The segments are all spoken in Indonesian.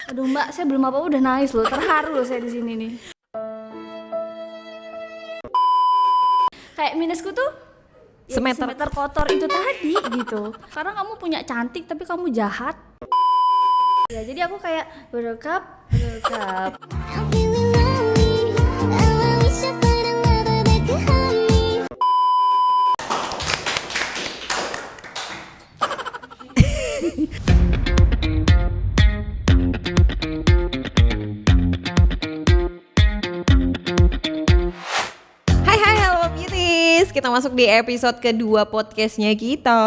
Aduh Mbak, saya belum apa-apa udah nangis loh, terharu loh saya di sini nih. Kayak minusku tuh ya semeter kotor itu tadi gitu. Karena kamu punya cantik tapi kamu jahat. Ya jadi aku kayak berkap. I'm feeling lonely. I wish I found a lover that could hold me. Hai Hello Beauties, kita masuk di episode kedua podcastnya kita.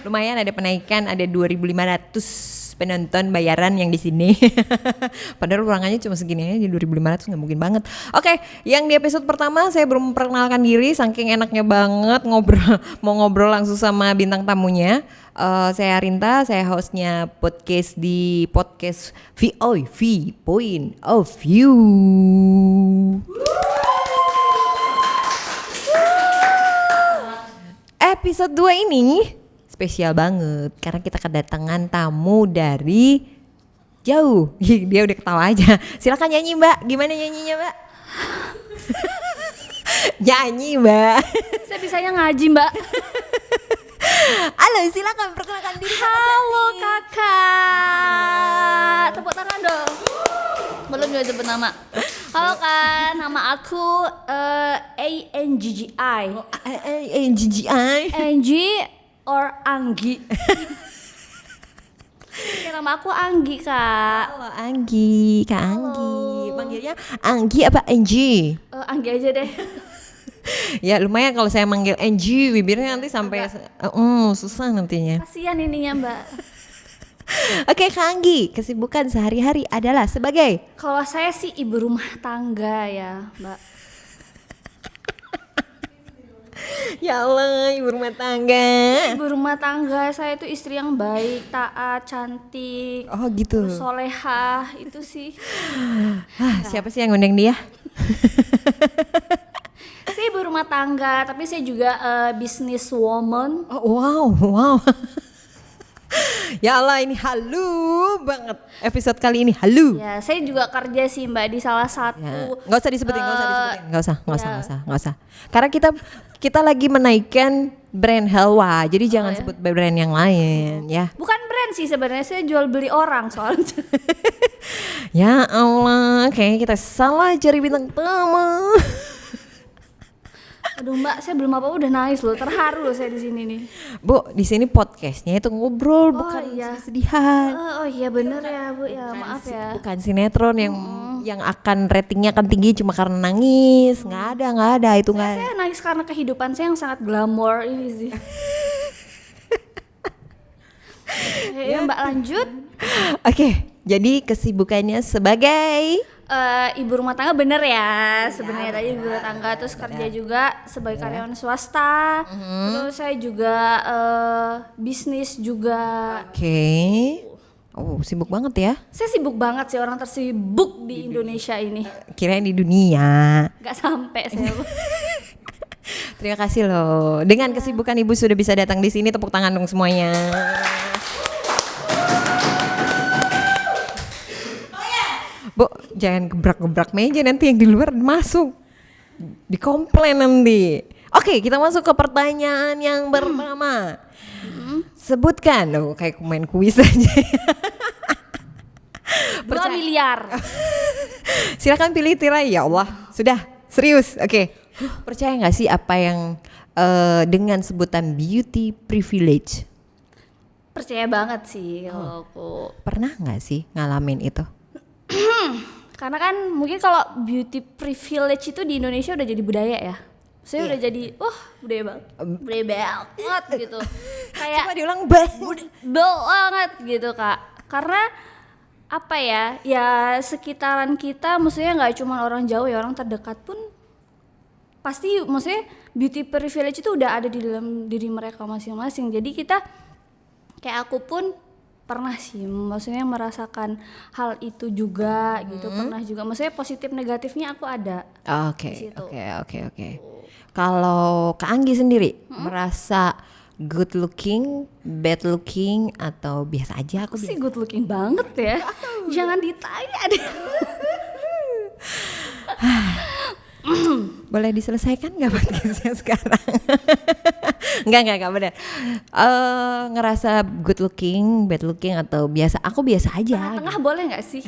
Lumayan ada penaikan, ada 2.500 penonton bayaran yang di sini. Padahal ruangannya cuma segini aja, 2.500 nggak mungkin banget. Oke, yang di episode pertama saya belum memperkenalkan diri, saking enaknya banget mau ngobrol langsung sama bintang tamunya. Saya Rinta, saya hostnya podcast di podcast VOV Point of View. Episode 2 ini spesial banget karena kita kedatangan tamu dari jauh. Dia udah ketawa aja. Silakan nyanyi Mbak. Gimana nyanyinya Mbak? Nyanyi Mbak. Saya bisanya ngaji Mbak. Halo, silakan perkenalkan diri. Halo kakak. Tepuk tangan dong. Belum juga sebut nama. Halo kan, nama aku ANGGI. NGGI. Ng or Anggi. Ya, nama aku Anggi kak. Halo Anggi, Kak Anggi. Manggilnya Anggi apa Anggi? Anggi aja deh. Ya lumayan kalau saya manggil Anggi, bibirnya nanti sampai susah nantinya. Kasian ininya mbak. Oke Kak Anggi, kesibukan sehari-hari adalah sebagai? Kalau saya sih ibu rumah tangga ya mbak. Ya Allah, ibu rumah tangga. Ibu rumah tangga, saya itu istri yang baik, taat, cantik, Oh gitu. solehah, itu sih. Siapa sih yang ngundang dia? Saya ibu rumah tangga, tapi saya juga business woman. Oh, wow. Ya Allah, ini halu banget. Episode kali ini halu. Ya, saya juga kerja sih mbak di salah satu. Ya, nggak usah disebutin. Nggak usah. Karena kita lagi menaikkan brand Helwa, jadi jangan sebut brand yang lain, ya. Bukan brand sih sebenarnya, saya jual beli orang soalnya. Ya Allah, kayaknya kita salah cari bintang tamu. Aduh mbak, saya belum apa-apa udah nangis loh, terharu loh saya di sini nih. Bu, di sini podcastnya itu ngobrol, bukan iya. sedihan. Oh iya bener ya bu ya, maaf ya. Bukan sinetron yang akan ratingnya akan tinggi cuma karena nangis. Nggak ada itu nggak. Saya nangis karena kehidupan saya yang sangat glamor ini sih. Ya mbak lanjut. Oke, jadi kesibukannya sebagai Ibu rumah tangga bener ya sebenarnya tadi ibu rumah tangga, terus kerja juga sebagai karyawan swasta. Terus saya juga bisnis juga. Oke. Oh, sibuk banget ya. Saya sibuk banget sih, orang tersibuk di Indonesia ini. Kirain di dunia. Gak sampai saya. Terima kasih loh. Dengan kesibukan Ibu sudah bisa datang di sini, tepuk tangan dong semuanya. Bu, jangan gebrak-gebrak meja nanti yang di luar masuk. Dikomplain nanti. Oke, kita masuk ke pertanyaan yang pertama. Sebutkan, kayak main kuis aja. 2 miliar. Silakan pilih tirai, ya Allah. Sudah, serius. Oke. Percaya nggak sih apa yang dengan sebutan beauty privilege? Percaya banget sih kalau aku. Pernah nggak sih ngalamin itu? Karena kan mungkin kalau beauty privilege itu di Indonesia udah jadi budaya ya. Saya udah jadi budaya banget gitu. Kayak Coba diulang banget. banget gitu kak. Karena apa ya? Ya sekitaran kita, maksudnya nggak cuma orang jauh ya, orang terdekat pun pasti, maksudnya beauty privilege itu udah ada di dalam diri mereka masing-masing. Jadi kita kayak aku pun pernah sih, maksudnya merasakan hal itu juga gitu. Pernah juga, maksudnya positif negatifnya aku ada. Oke. Kalau Kak Anggi sendiri merasa good looking, bad looking, atau biasa aja? Aku sih good looking banget ya. Jangan ditanya deh. Boleh diselesaikan nggak podcastnya sekarang? Enggak benar. Ngerasa good looking, bad looking, atau biasa? Aku biasa aja. Tengah boleh nggak sih?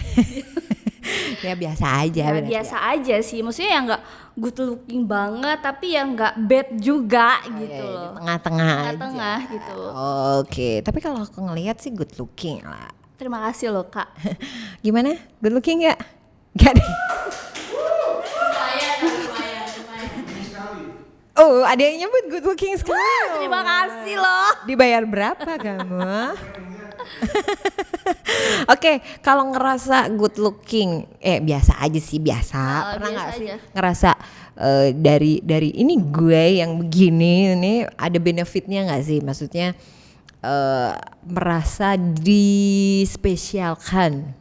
Ya biasa aja. Ya, berarti. biasa aja sih. Maksudnya yang nggak good looking banget, tapi yang nggak bad juga gitu Ya, loh. di tengah-tengah aja. Tengah-tengah gitu. Oke, tapi kalau aku ngelihat sih good looking lah. Terima kasih loh Kak. Gimana? Good looking nggak? Gak deh. Oh, ada yang nyebut good looking sekali. Terima kasih loh. Dibayar berapa kamu? Oke, kalau ngerasa good looking, biasa aja sih, biasa. Pernah biasa nggak sih aja. ngerasa dari ini gue yang begini ini ada benefitnya nggak sih? Maksudnya merasa dispesialkan.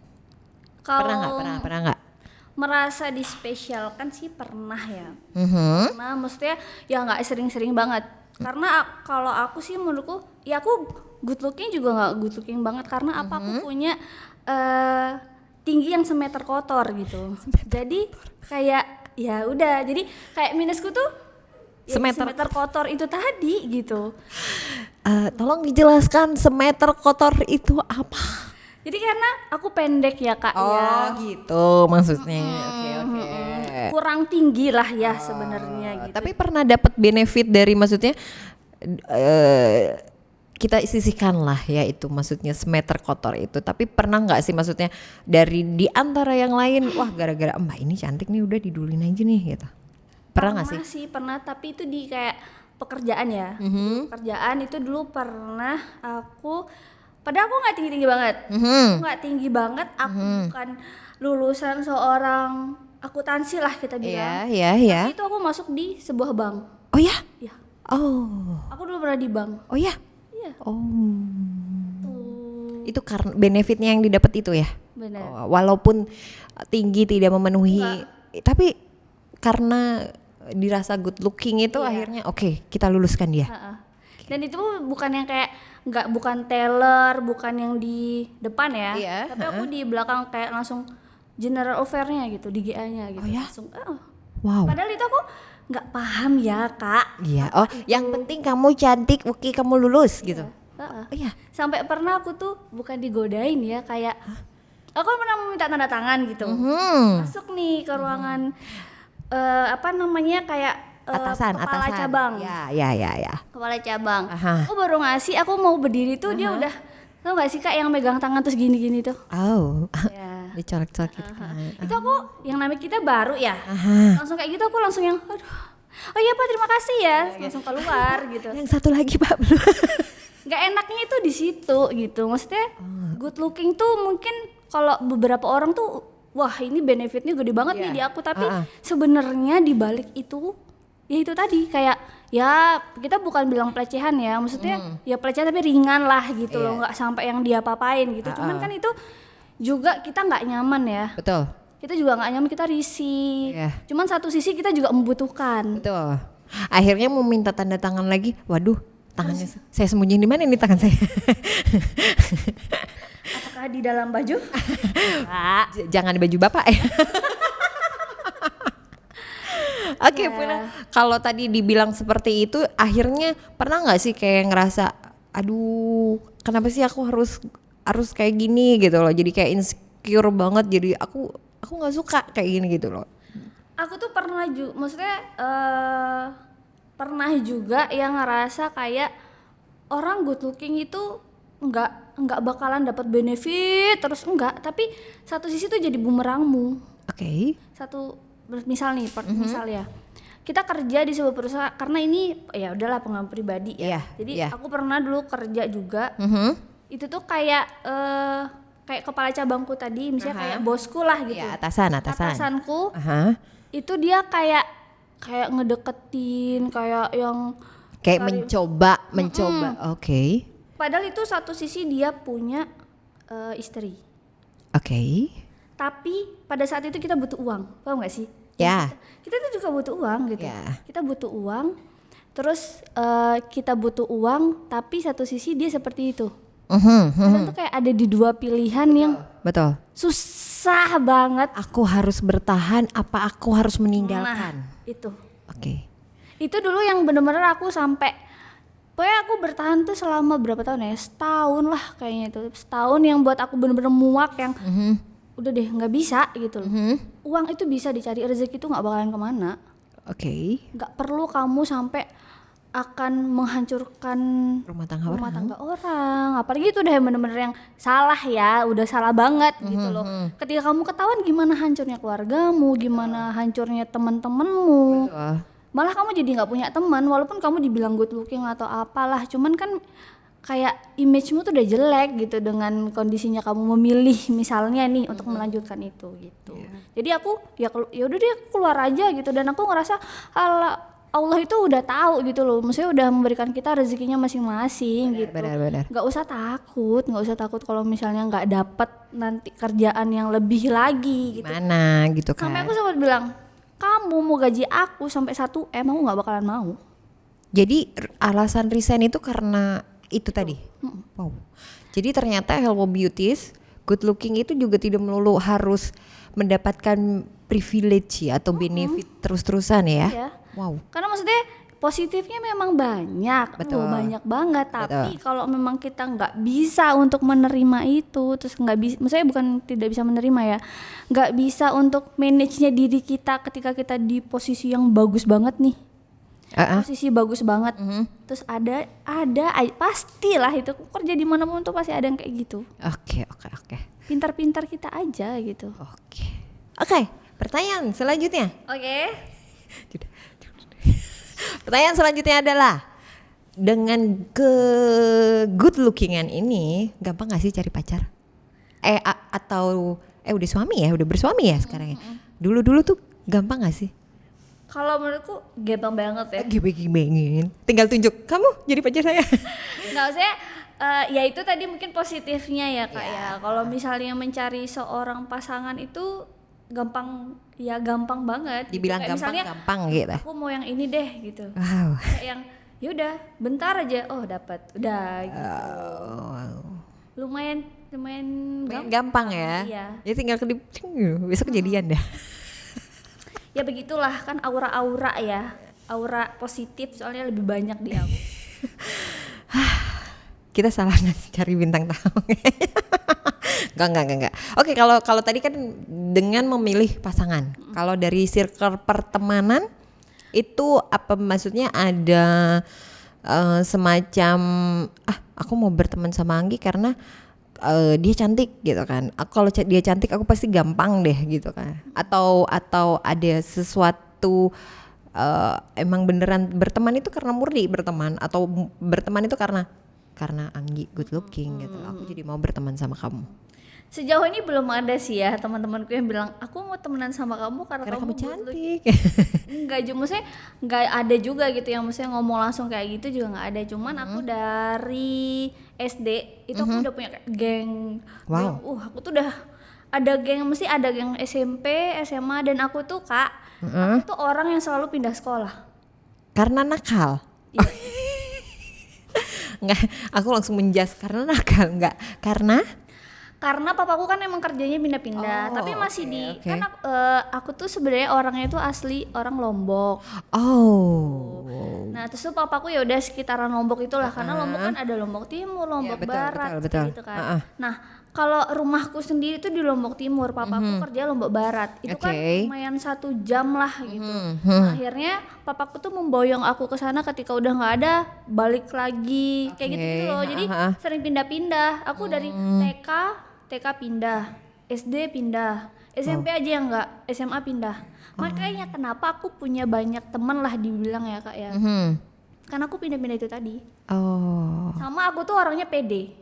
Kalau Pernah nggak? merasa dispesialkan sih pernah ya. Mhm. Nah, maksudnya ya nggak sering-sering banget. Karena kalau aku sih menurutku, ya aku good looking juga nggak good looking banget karena apa aku punya tinggi yang semeter kotor gitu. Jadi kayak ya udah, jadi kayak minusku tuh ya semeter kotor itu tadi gitu. Tolong dijelaskan semeter kotor itu apa? Jadi karena aku pendek ya Kak ya. Oh gitu maksudnya. Oke. Kurang tinggi lah ya sebenarnya gitu. Tapi pernah dapat benefit dari maksudnya kita sisihkan lah ya itu maksudnya semeter kotor itu. Tapi pernah nggak sih maksudnya dari di antara yang lain, wah gara-gara Mbak ini cantik nih udah didulin aja nih gitu. Pernah nggak sih? Pernah, tapi itu di kayak pekerjaan ya. Pekerjaan itu dulu pernah aku, padahal aku nggak tinggi-tinggi banget. Aku nggak tinggi banget, aku bukan lulusan seorang akuntansi lah kita bilang. Iya. Tapi itu aku masuk di sebuah bank. Oh ya? Ya, Oh. aku dulu pernah di bank. Oh ya? Iya. Oh. Tuh, Itu karena benefitnya yang didapat itu ya? benar. Oh, walaupun tinggi tidak memenuhi, tapi karena dirasa good looking itu akhirnya oke, kita luluskan dia. Heeh. Dan itu bukan yang kayak bukan teller, bukan yang di depan ya. Iya, Tapi aku di belakang kayak langsung general affair-nya gitu, di GA-nya gitu. Oh ya? Langsung, Wow. padahal itu aku nggak paham ya Kak. Iya. Oh, yang penting kamu cantik, oke kamu lulus gitu. Heeh. Oh iya. Sampai pernah aku tuh bukan digodain ya, kayak aku pernah meminta tanda tangan gitu. Masuk nih ke ruangan apa namanya kayak kepala cabang. Ya. Kepala cabang. Aha. Aku baru ngasih, aku mau berdiri tuh dia udah, tau gak sih Kak yang megang tangan terus gini-gini tuh. Oh. Ya. Dicolek-colek gitu kan. Itu aku yang namanya kita baru ya. Langsung kayak gitu aku langsung yang aduh. Oh iya Pak, terima kasih ya. Langsung keluar gitu. Yang satu lagi Pak belum. Gak enaknya itu di situ gitu. Maksudnya good looking tuh mungkin kalau beberapa orang tuh wah ini benefitnya gede banget nih di aku, tapi sebenarnya di balik itu ya itu tadi kayak ya kita bukan bilang pelecehan ya, maksudnya ya pelecehan tapi ringan lah gitu loh, nggak sampai yang dia papain gitu. Cuman kan itu juga kita nggak nyaman ya. Betul. Kita juga nggak nyaman, kita risih. Iya. Cuman satu sisi kita juga membutuhkan. Betul. Akhirnya mau minta tanda tangan lagi. Waduh, tangannya saya sembunyiin di mana ini tangan saya? Apakah di dalam baju? Jangan di baju Bapak ya. Oke, Puna. Kalau tadi dibilang seperti itu, akhirnya pernah nggak sih kayak ngerasa, aduh, kenapa sih aku harus kayak gini gitu loh? Jadi kayak insecure banget. Jadi aku nggak suka kayak gini gitu loh. Aku tuh pernah maksudnya pernah juga yang ngerasa kayak orang good looking itu nggak bakalan dapat benefit terus, enggak, tapi satu sisi tuh jadi bumerangmu. Oke. Satu misal nih, misal ya kita kerja di sebuah perusahaan, karena ini ya udahlah pengalaman pribadi ya. Iya, Jadi iya. aku pernah dulu kerja juga. Itu tuh kayak kepala cabangku tadi, misalnya kayak bosku lah gitu. Ya, atasan. Atasanku Aha. itu dia kayak ngedeketin, kayak yang Kayak mencoba. Oke. padahal itu satu sisi dia punya istri. Oke. Tapi pada saat itu kita butuh uang, paham gak sih? Ya. Kita tuh juga butuh uang gitu. Ya. Kita butuh uang, terus kita butuh uang tapi satu sisi dia seperti itu. Mhm, Kadang tuh kayak ada di dua pilihan yang betul. susah banget. Aku harus bertahan apa aku harus meninggalkan? Nah, itu. Oke. Itu dulu yang bener-bener aku sampai, pokoknya aku bertahan tuh selama berapa tahun ya, setahun lah kayaknya itu. Setahun yang buat aku bener-bener muak yang udah deh nggak bisa gitu loh. Uang itu bisa dicari, rezeki itu nggak bakalan kemana. Oke. Nggak perlu kamu sampai akan menghancurkan Rumah tangga rumah orang. tangga orang. Apalagi itu udah yang bener-bener yang salah ya, udah salah banget gitu loh. Ketika kamu ketahuan gimana hancurnya keluargamu, gimana hancurnya teman-temanmu, Betul. malah kamu jadi nggak punya teman walaupun kamu dibilang good looking atau apalah, cuman kan kayak image-mu tuh udah jelek gitu dengan kondisinya kamu memilih misalnya nih untuk melanjutkan itu gitu. Jadi aku ya udah deh aku keluar aja gitu, dan aku ngerasa Allah itu udah tahu gitu loh, maksudnya udah memberikan kita rezekinya masing-masing gitu. Benar. Nggak usah takut kalau misalnya nggak dapet nanti kerjaan yang lebih lagi gitu. Gimana gitu Sampai kan? aku sempat bilang, kamu mau gaji aku sampai 1M aku nggak bakalan mau. Jadi alasan resign itu karena itu tadi. Wow. Jadi ternyata Hello Beauties, good looking itu juga tidak melulu harus mendapatkan privilege ya, atau benefit terus-terusan ya. Ya. Wow. Karena maksudnya positifnya memang banyak, Betul. banyak banget. Tapi kalau memang kita nggak bisa untuk menerima itu, terus nggak bisa, maksudnya bukan tidak bisa menerima ya, nggak bisa untuk manage-nya diri kita ketika kita di posisi yang bagus banget nih, posisi bagus banget. Terus ada pastilah itu kerja di mana pun tuh pasti ada yang kayak gitu. Oke. Pintar-pintar kita aja gitu. Oke, pertanyaan selanjutnya. Oke. Pertanyaan selanjutnya adalah, dengan good lookingan ini gampang gak sih cari pacar? Atau udah suami ya, udah bersuami ya sekarang ya. Dulu tuh gampang gak sih? Kalau menurutku gampang banget ya. Gimana? Tinggal tunjuk, kamu jadi pacar saya. Nggak usah ya itu tadi mungkin positifnya ya Kak ya. Kalau misalnya mencari seorang pasangan itu gampang banget. Dibilang Kayak misalnya, gampang gitu. aku mau yang ini deh gitu. Wow. Kayak yang yaudah bentar aja, oh dapat, udah gitu. Lumayan Gampang ya. Iya. Ya tinggal kedip, besok kejadian dah. Ya begitulah kan aura-aura ya. Aura positif soalnya lebih banyak di aku. Kita salah ngasih cari bintang tamu. Enggak. Oke, kalau tadi kan dengan memilih pasangan. Kalau dari circle pertemanan itu apa maksudnya, ada semacam aku mau berteman sama Anggi karena dia cantik gitu kan. Kalau dia cantik aku pasti gampang deh gitu kan. Atau ada sesuatu emang beneran berteman itu karena murni berteman, atau berteman itu karena Anggi good looking gitu. Aku jadi mau berteman sama kamu. Sejauh ini belum ada sih ya teman-temanku yang bilang aku mau temenan sama kamu karena kamu good cantik. Enggak, maksudnya enggak ada juga gitu yang maksudnya ngomong langsung kayak gitu juga enggak ada. Cuman aku dari SD itu aku udah punya kayak geng. Wow. Geng, aku tuh udah ada geng, mesti ada geng SMP, SMA, dan aku tuh Kak, aku tuh orang yang selalu pindah sekolah. Karena nakal. Iya. Enggak, aku langsung menjas karena nakal, enggak. Karena papaku kan emang kerjanya pindah-pindah, tapi masih oke. kan aku tuh sebenarnya orangnya tuh asli orang Lombok. Oh. Nah terus tuh papaku ya udah sekitaran Lombok itulah, karena Lombok kan ada Lombok Timur, Lombok Barat, betul. gitu kan. Nah kalau rumahku sendiri tuh di Lombok Timur, papaku kerja Lombok Barat. Itu kan lumayan 1 jam lah gitu. Nah, akhirnya papaku tuh memboyong aku ke sana ketika udah nggak ada, balik lagi kayak gitu loh. Jadi sering pindah-pindah. Aku dari TK pindah, SD pindah, SMP aja yang enggak, SMA pindah. Makanya kenapa aku punya banyak teman lah dibilang ya Kak ya. Karena aku pindah-pindah itu tadi. Oh. Sama aku tuh orangnya pede.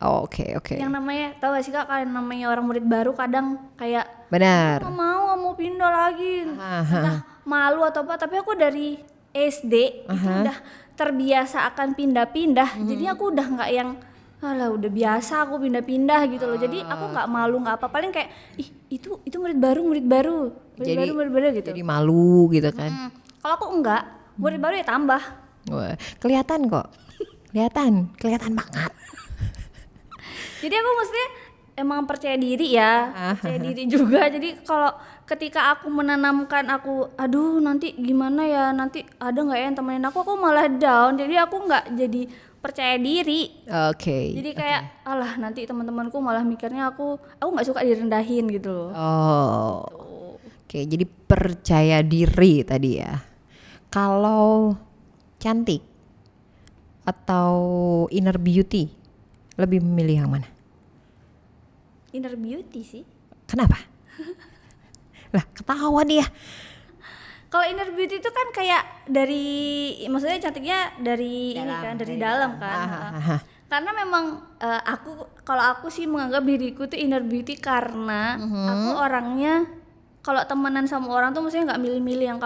Oh, oke. Yang namanya, tahu gak sih Kak, kalian namanya orang murid baru kadang kayak Benar. nggak mau pindah lagi. Entah malu atau apa, tapi aku dari SD itu udah terbiasa akan pindah-pindah. Jadi aku udah nggak yang alah udah biasa aku pindah-pindah gitu loh. Jadi aku nggak malu, nggak apa, paling kayak itu murid baru gitu. Jadi malu gitu kan. Kalau aku enggak, murid baru ya tambah. Wah, kelihatan kok. Kelihatan banget. Jadi aku maksudnya emang percaya diri ya, percaya diri juga. Jadi kalau ketika aku menanamkan aduh nanti gimana ya, nanti ada nggak ya yang temenin aku malah down. Jadi aku nggak jadi percaya diri. Oke. Jadi kayak alah nanti teman-temanku malah mikirnya aku nggak suka direndahin gitu loh. Oh. Oke, jadi percaya diri tadi ya. Kalau cantik atau inner beauty, lebih memilih yang mana? Inner beauty sih. Kenapa? Lah, ketawa dia. Kalau inner beauty itu kan kayak maksudnya cantiknya dari ini kan, dari dalam kan. Karena memang kalau aku sih menganggap diriku tuh inner beauty karena aku orangnya kalau temenan sama orang tuh maksudnya nggak milih-milih yang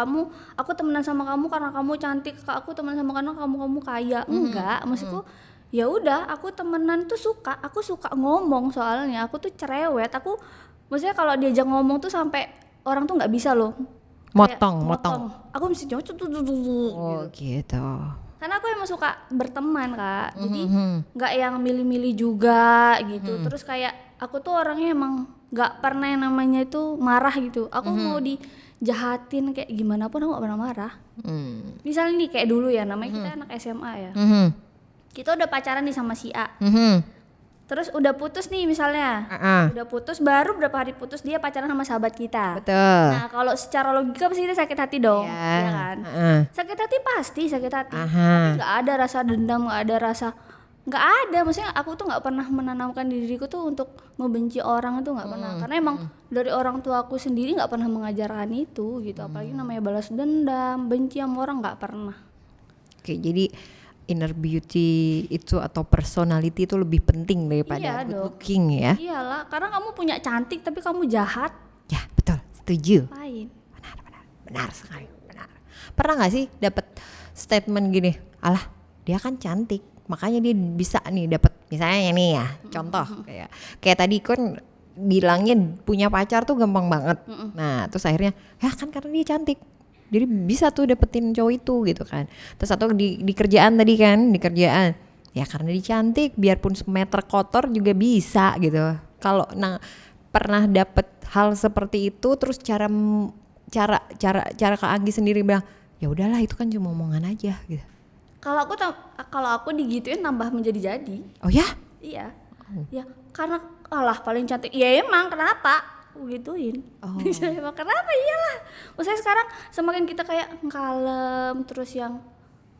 aku temenan sama kamu karena kamu cantik, aku temenan sama kamu kaya. Enggak, maksudku ya udah aku temenan tuh aku suka ngomong, soalnya aku tuh cerewet. Aku maksudnya kalau diajak ngomong tuh sampai orang tuh nggak bisa loh Motong. aku mesti cocok tuh Oh gitu. karena aku emang suka berteman Kak, jadi nggak yang milih-milih juga gitu. Terus kayak aku tuh orangnya emang nggak pernah yang namanya itu marah gitu. Aku mau dijahatin kayak gimana pun aku nggak pernah marah. Misalnya nih kayak dulu ya, namanya kita anak SMA ya, kita udah pacaran nih sama si A, terus udah putus nih misalnya, udah putus baru berapa hari putus dia pacaran sama sahabat kita. Betul. Nah kalau secara logika pasti kita sakit hati dong, Iya. ya kan? Sakit hati pasti sakit hati. Aha. Nggak ada rasa dendam, nggak ada. Maksudnya aku tuh nggak pernah menanamkan diriku tuh untuk membenci orang, itu nggak pernah. Karena emang dari orang tua aku sendiri nggak pernah mengajarkan itu gitu. Apalagi namanya balas dendam, benci sama orang, nggak pernah. Oke, jadi inner beauty itu atau personality itu lebih penting daripada Iya good dong. looking ya. Iyalah, karena kamu punya cantik tapi kamu jahat, Ya, betul. Setuju. ngapain? Benar sekali, benar. Pernah nggak sih dapat statement gini, alah dia kan cantik, makanya dia bisa nih dapat misalnya nih ya, contoh kayak tadi kan bilangnya punya pacar tuh gampang banget. Nah terus akhirnya ya kan karena dia cantik, jadi bisa tuh dapetin cowok itu gitu kan. Terus atau di kerjaan tadi kan, di kerjaan ya karena dia cantik, biarpun semeter kotor juga bisa gitu. Kalau pernah dapet hal seperti itu, terus cara Kak Anggi sendiri bilang ya udahlah itu kan cuma omongan aja gitu. Kalau aku digituin tambah menjadi-jadi. Oh ya? Iya. Ya karena paling cantik. Ya emang kenapa? Aku gituin. Emang kenapa? Iyalah. Maksudnya sekarang semakin kita kayak kalem, terus yang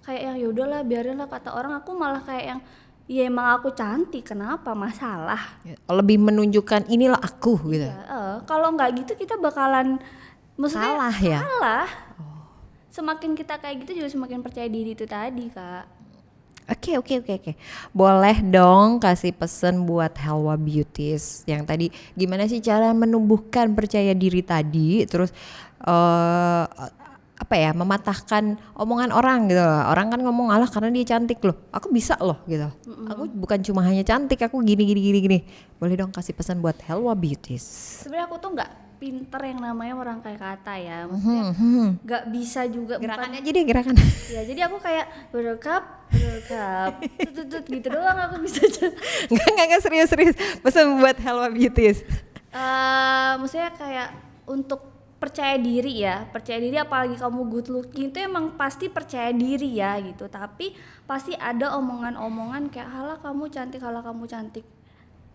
kayak yang ya udahlah biarinlah kata orang, aku malah kayak yang ya emang aku cantik, kenapa masalah? Lebih menunjukkan inilah aku gitu. Ya, kalau nggak gitu kita bakalan maksudnya Salah ya? Salah. Semakin kita kayak gitu juga semakin percaya diri itu tadi Kak. Oke. Boleh dong kasih pesan buat Helwa Beauties yang tadi gimana sih cara menumbuhkan percaya diri tadi, terus mematahkan omongan orang gitu loh. Orang kan ngomong alah karena dia cantik loh, aku bisa loh gitu. Aku bukan cuma hanya cantik, aku gini. Boleh dong kasih pesan buat Helwa Beauties. Sebenarnya aku tuh nggak pinter yang namanya orang kayak kata ya, maksudnya nggak bisa juga Gerakannya aja deh, gerakan. ya jadi aku kayak berkap tutut gitu doang aku bisa aja. Enggak serius pesan buat Helwa Beauties. Maksudnya kayak untuk percaya diri apalagi kamu good looking itu emang pasti percaya diri ya gitu, tapi pasti ada omongan-omongan kayak halah kamu cantik,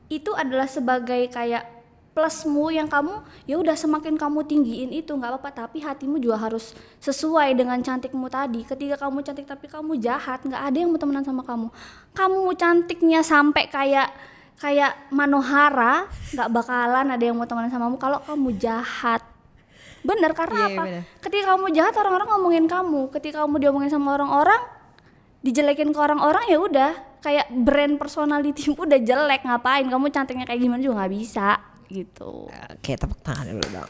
itu adalah sebagai kayak plusmu yang kamu ya udah semakin kamu tinggiin itu nggak apa-apa, tapi hatimu juga harus sesuai dengan cantikmu tadi. Ketika kamu cantik tapi kamu jahat, nggak ada yang mau temenan sama kamu. Kamu cantiknya sampai kayak Manohara, nggak bakalan ada yang mau temenan samamu kalau kamu jahat. Bener, karena apa? Bener. Ketika kamu jahat orang-orang ngomongin kamu, ketika kamu diomongin sama orang-orang, dijelekin ke orang-orang, ya udah kayak brand personality udah jelek. Ngapain kamu cantiknya kayak gimana juga nggak bisa gitu. Oke, tepuk tangan dulu dong.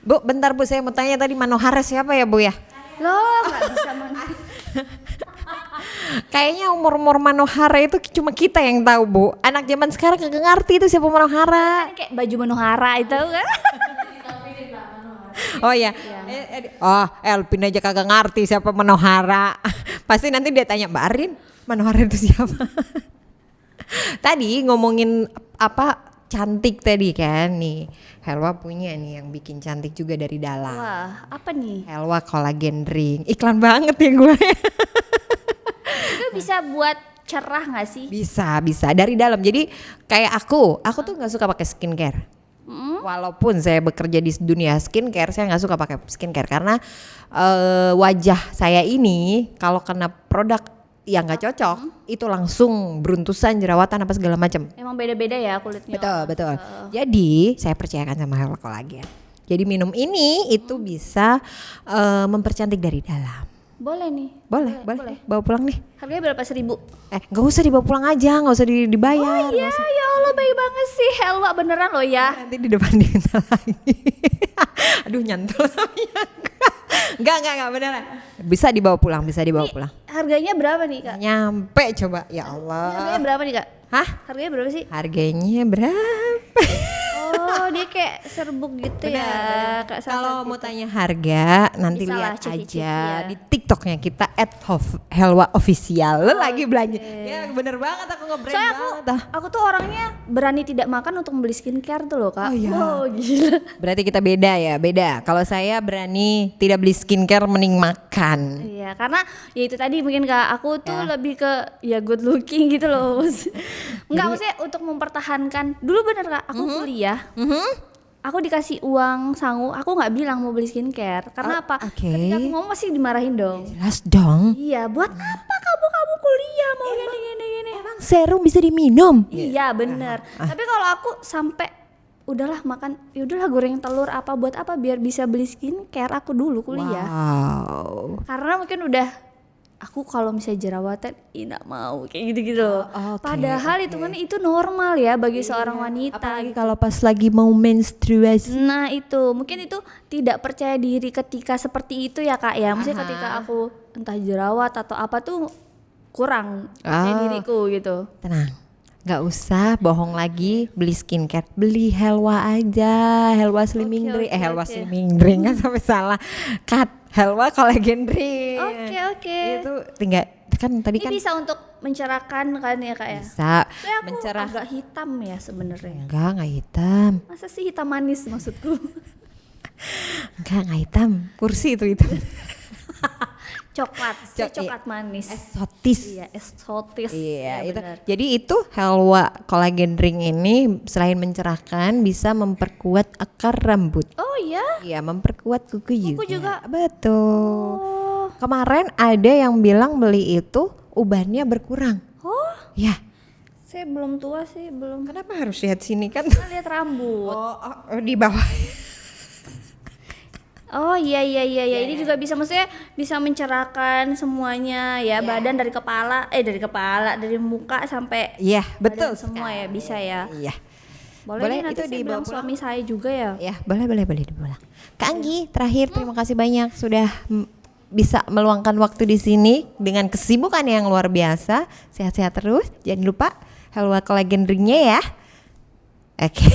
Bu, bentar Bu, saya mau tanya tadi Manohara siapa ya Bu ya? Loh, nggak bisa Kayaknya umur-umur Manohara itu cuma kita yang tahu, Bu. Anak zaman sekarang kagak ngerti itu siapa Manohara. Kan kayak baju Manohara itu kan. Oh iya. Oh, Elvin aja kagak ngerti siapa Manohara. Pasti nanti dia tanya, Mbak Arin, Manohara itu siapa? Tadi ngomongin apa cantik tadi kan nih. Helwa punya nih yang bikin cantik juga dari dalam. Wah, apa nih? Helwa Collagen Drink. Iklan banget ya gue. Itu bisa buat cerah nggak sih? Bisa dari dalam. Jadi kayak aku tuh nggak suka pakai skincare. Walaupun saya bekerja di dunia skincare, saya nggak suka pakai skincare karena wajah saya ini kalau kena produk yang nggak cocok itu langsung beruntusan, jerawatan apa segala macam. Emang beda-beda ya kulitnya. Betul. Jadi saya percayakan sama Helwa Collagen. Jadi minum ini itu bisa mempercantik dari dalam. Boleh nih. Boleh. Bawa pulang nih. Harganya berapa, 1.000? Nggak usah dibawa pulang aja, nggak usah dibayar. Oh iya, ya Allah baik banget sih Helwa, beneran loh ya. Nanti di depan dia lagi. Aduh nyantol namanya. Enggak beneran. Bisa dibawa pulang. Harganya berapa nih Kak? Nyampe coba, ya Allah. Harganya berapa nih Kak? Hah? Harganya berapa sih? Harganya berapa? Oh dia kayak serbuk gitu ya. Kayak Kalau mau tanya harga nanti Bisa lah, lihat cek-cek, aja ya. di TikToknya kita @Helwa Official. Lo lagi belanja. Ya bener banget aku nge-brand Soalnya banget. aku tuh orangnya berani tidak makan untuk membeli skincare tuh loh Kak. Oh iya. Wow gila. Berarti kita beda ya, beda. Kalau saya berani tidak beli skincare mending makan. Iya karena ya itu tadi mungkin Kak, aku tuh lebih ke ya good looking gitu loh. Enggak, maksudnya untuk mempertahankan. Dulu bener Kak, aku kuliah. Aku dikasih uang sangu, aku nggak bilang mau beli skincare. Karena apa? oke. Ketika aku ngomong pasti dimarahin dong. Jelas dong. Iya, buat apa kamu kuliah mau gini. Emang serum bisa diminum? Iya bener. Tapi kalau aku sampai udahlah makan, ya udahlah goreng telur apa buat apa biar bisa beli skincare aku dulu kuliah. Wow. Karena mungkin udah aku kalau misalnya jerawatan, nggak mau kayak gitu loh. Oke, Padahal itu kan itu normal ya bagi seorang wanita. Apalagi kalau pas lagi mau menstruasi. Nah itu mungkin itu tidak percaya diri ketika seperti itu ya Kak ya. Maksudnya ketika aku entah jerawat atau apa tuh kurang percaya diriku gitu. Tenang, nggak usah bohong lagi beli skincare, beli Helwa aja, Helwa Slimming Drink, Helwa oke. Slimming Drink kan sampai salah, Helwa Collagen Drink. Oke. Itu tinggal kan tadi Ini kan bisa untuk mencerahkan kan ya Kak ya. bisa Saya aku mencerah. agak hitam ya sebenarnya. Nggak hitam, Masa sih hitam manis maksudku? nggak hitam, kursi itu hitam. Coklat, saya Cok- coklat manis. Eksotis. Iya, eksotis. Iya, Ya, itu. benar. Jadi itu Helwa Collagen Drink ini selain mencerahkan bisa memperkuat akar rambut. Oh iya. Iya, memperkuat kuku juga. juga. Betul. Oh. Kemarin ada yang bilang beli itu ubannya berkurang. Oh, Ya. saya belum tua sih, belum. Kenapa harus lihat sini kan? Kan lihat rambut. Di bawah. Oh iya. Ini juga bisa, maksudnya bisa mencerahkan semuanya ya, badan dari dari muka sampai Iya, betul. badan semua ya, bisa ya. Iya. Boleh nih, nanti itu saya dibawa bilang pulang? suami saya juga ya. Ya, boleh dibawa. Kak Anggi, terakhir terima kasih banyak sudah bisa meluangkan waktu di sini dengan kesibukan yang luar biasa. Sehat-sehat terus. Jangan lupa Helwa Collagen Drink-nya ya. Oke.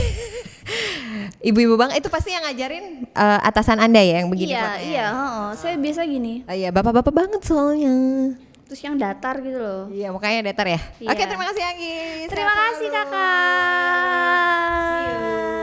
Ibu-ibu bang, itu pasti yang ngajarin atasan Anda ya yang begini fotonya? Iya, saya biasa gini. Iya, bapak-bapak banget soalnya. Terus yang datar gitu loh. Iya, mukanya datar ya. Iya. Oke, terima kasih Anggi. Terima Sehat kasih selalu. Kakak. See you.